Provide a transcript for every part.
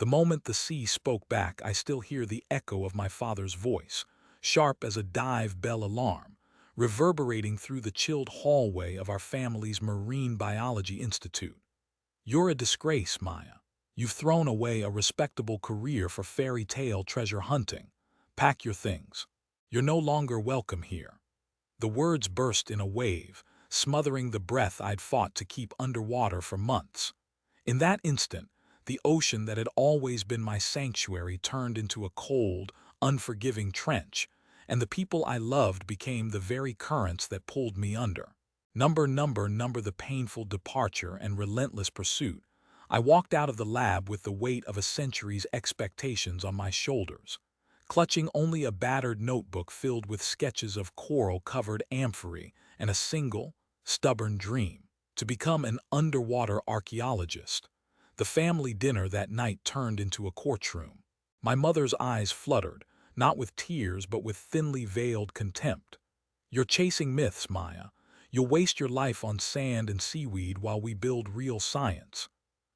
The moment the sea spoke back, I still hear the echo of my father's voice, sharp as a dive bell alarm, reverberating through the chilled hallway of our family's Marine Biology Institute. "You're a disgrace, Maya. You've thrown away a respectable career for fairy tale treasure hunting. Pack your things. You're no longer welcome here." The words burst in a wave, smothering the breath I'd fought to keep underwater for months. In that instant, the ocean that had always been my sanctuary turned into a cold, unforgiving trench, and the people I loved became the very currents that pulled me under. Number the painful departure and relentless pursuit. I walked out of the lab with the weight of a century's expectations on my shoulders, clutching only a battered notebook filled with sketches of coral-covered amphorae and a single, stubborn dream: to become an underwater archaeologist. The family dinner that night turned into a courtroom. My mother's eyes fluttered, not with tears but with thinly veiled contempt. "You're chasing myths, Maya. You'll waste your life on sand and seaweed while we build real science."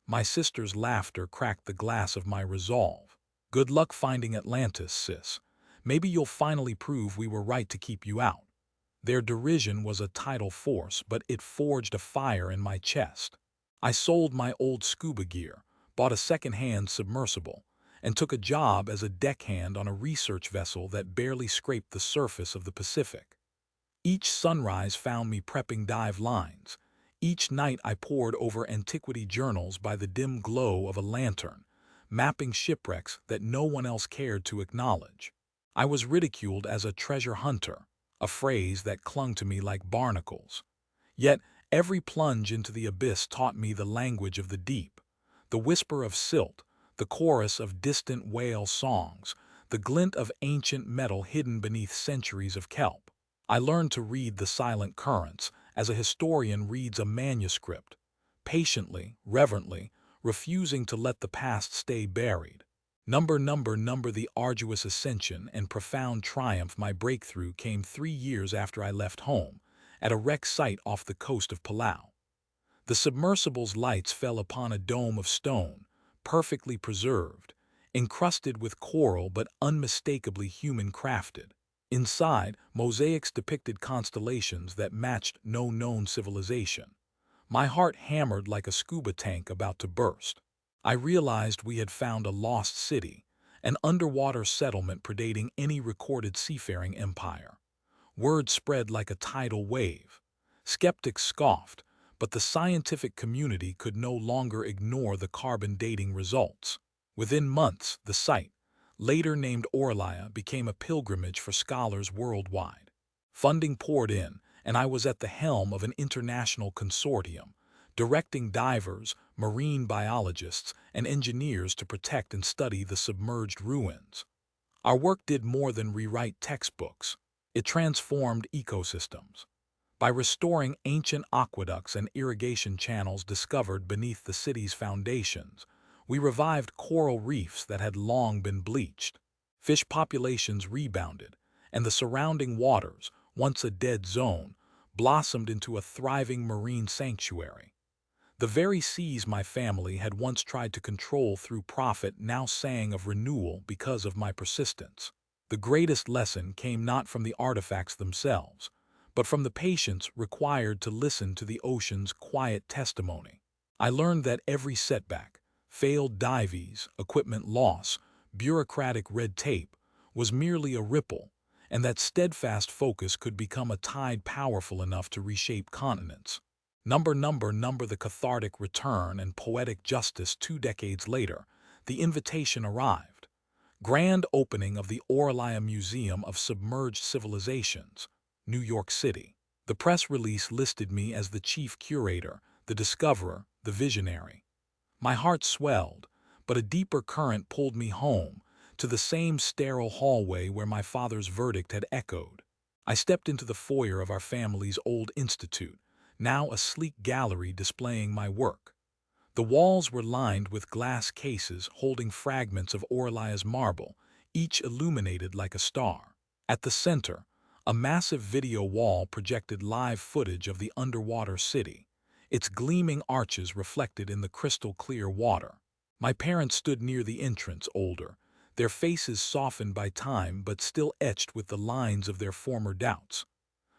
My sister's laughter cracked the glass of my resolve. "Good luck finding Atlantis, sis. Maybe you'll finally prove we were right to keep you out." Their derision was a tidal force, but it forged a fire in my chest. I sold my old scuba gear, bought a second-hand submersible, and took a job as a deckhand on a research vessel that barely scraped the surface of the Pacific. Each sunrise found me prepping dive lines. Each night I pored over antiquity journals by the dim glow of a lantern, mapping shipwrecks that no one else cared to acknowledge. I was ridiculed as a treasure hunter, a phrase that clung to me like barnacles. Yet every plunge into the abyss taught me the language of the deep, the whisper of silt, the chorus of distant whale songs, the glint of ancient metal hidden beneath centuries of kelp. I learned to read the silent currents as a historian reads a manuscript, patiently, reverently, refusing to let the past stay buried. The arduous ascension and profound triumph. My breakthrough came 3 years after I left home, at a wreck site off the coast of Palau. The submersible's lights fell upon a dome of stone, perfectly preserved, encrusted with coral but unmistakably human-crafted. Inside, mosaics depicted constellations that matched no known civilization. My heart hammered like a scuba tank about to burst. I realized we had found a lost city, an underwater settlement predating any recorded seafaring empire. Word spread like a tidal wave. Skeptics scoffed, but the scientific community could no longer ignore the carbon dating results. Within months, the site, later named Orlia, became a pilgrimage for scholars worldwide. Funding poured in, and I was at the helm of an international consortium, directing divers, marine biologists, and engineers to protect and study the submerged ruins. Our work did more than rewrite textbooks. It transformed ecosystems. By restoring ancient aqueducts and irrigation channels discovered beneath the city's foundations, we revived coral reefs that had long been bleached. Fish populations rebounded, and the surrounding waters, once a dead zone, blossomed into a thriving marine sanctuary. The very seas my family had once tried to control through profit now sang of renewal because of my persistence. The greatest lesson came not from the artifacts themselves, but from the patience required to listen to the ocean's quiet testimony. I learned that every setback, failed dives, equipment loss, bureaucratic red tape, was merely a ripple, and that steadfast focus could become a tide powerful enough to reshape continents. The cathartic return and poetic justice. 2 decades later, the invitation arrived. Grand opening of the Orlia Museum of Submerged Civilizations, New York City. The press release listed me as the chief curator, the discoverer, the visionary. My heart swelled, but a deeper current pulled me home, to the same sterile hallway where my father's verdict had echoed. I stepped into the foyer of our family's old institute, now a sleek gallery displaying my work. The walls were lined with glass cases holding fragments of Orlia's marble, each illuminated like a star. At the center, a massive video wall projected live footage of the underwater city, its gleaming arches reflected in the crystal-clear water. My parents stood near the entrance, older, their faces softened by time but still etched with the lines of their former doubts.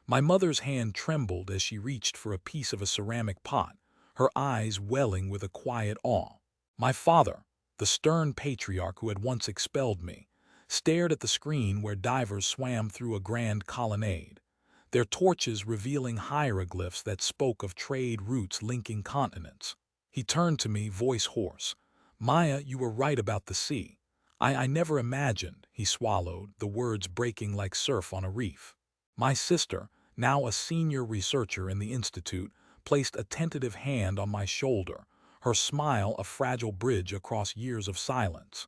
My mother's hand trembled as she reached for a piece of a ceramic pot, her eyes welling with a quiet awe. My father, the stern patriarch who had once expelled me, stared at the screen where divers swam through a grand colonnade, their torches revealing hieroglyphs that spoke of trade routes linking continents. He turned to me, voice hoarse. "Maya, you were right about the sea. I never imagined," he swallowed, the words breaking like surf on a reef. My sister, now a senior researcher in the institute, placed a tentative hand on my shoulder, her smile a fragile bridge across years of silence.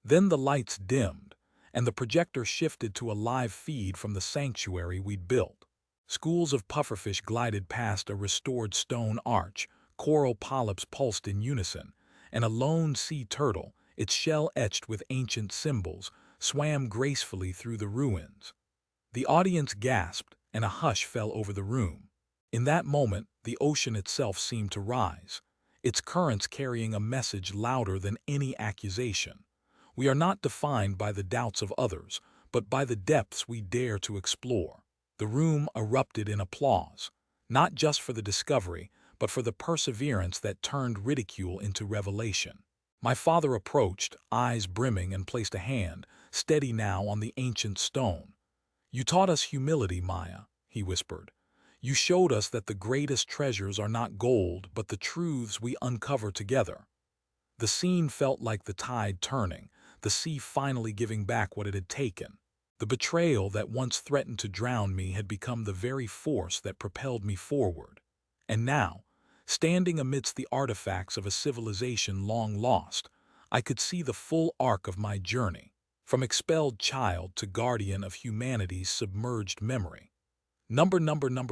Then the lights dimmed, and the projector shifted to a live feed from the sanctuary we'd built. Schools of pufferfish glided past a restored stone arch, coral polyps pulsed in unison, and a lone sea turtle, its shell etched with ancient symbols, swam gracefully through the ruins. The audience gasped, and a hush fell over the room. In that moment, the ocean itself seemed to rise, its currents carrying a message louder than any accusation. We are not defined by the doubts of others, but by the depths we dare to explore. The room erupted in applause, not just for the discovery, but for the perseverance that turned ridicule into revelation. My father approached, eyes brimming, and placed a hand, steady now, on the ancient stone. "You taught us humility, Maya," he whispered. "You showed us that the greatest treasures are not gold, but the truths we uncover together." The scene felt like the tide turning, the sea finally giving back what it had taken. The betrayal that once threatened to drown me had become the very force that propelled me forward. And now, standing amidst the artifacts of a civilization long lost, I could see the full arc of my journey, from expelled child to guardian of humanity's submerged memory. Number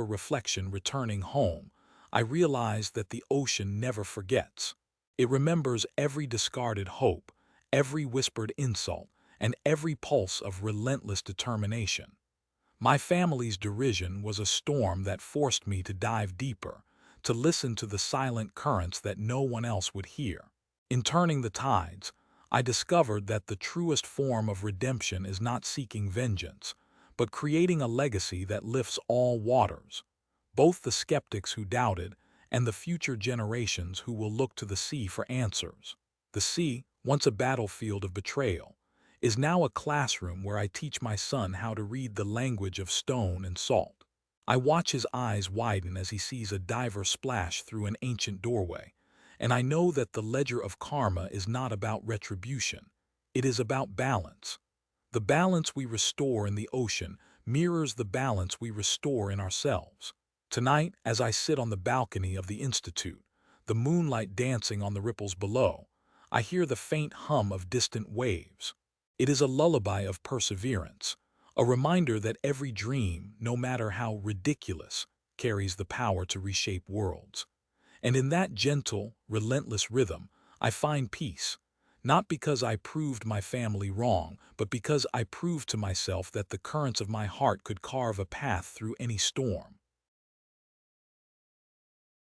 reflection returning home, I realized that the ocean never forgets. It remembers every discarded hope, every whispered insult, and every pulse of relentless determination. My family's derision was a storm that forced me to dive deeper, to listen to the silent currents that no one else would hear. In turning the tides, I discovered that the truest form of redemption is not seeking vengeance, but creating a legacy that lifts all waters, both the skeptics who doubted and the future generations who will look to the sea for answers. The sea, once a battlefield of betrayal, is now a classroom where I teach my son how to read the language of stone and salt. I watch his eyes widen as he sees a diver splash through an ancient doorway, and I know that the ledger of karma is not about retribution. It is about balance. The balance we restore in the ocean mirrors the balance we restore in ourselves. Tonight, as I sit on the balcony of the Institute, the moonlight dancing on the ripples below, I hear the faint hum of distant waves. It is a lullaby of perseverance, a reminder that every dream, no matter how ridiculous, carries the power to reshape worlds. And in that gentle, relentless rhythm, I find peace, not because I proved my family wrong, but because I proved to myself that the currents of my heart could carve a path through any storm.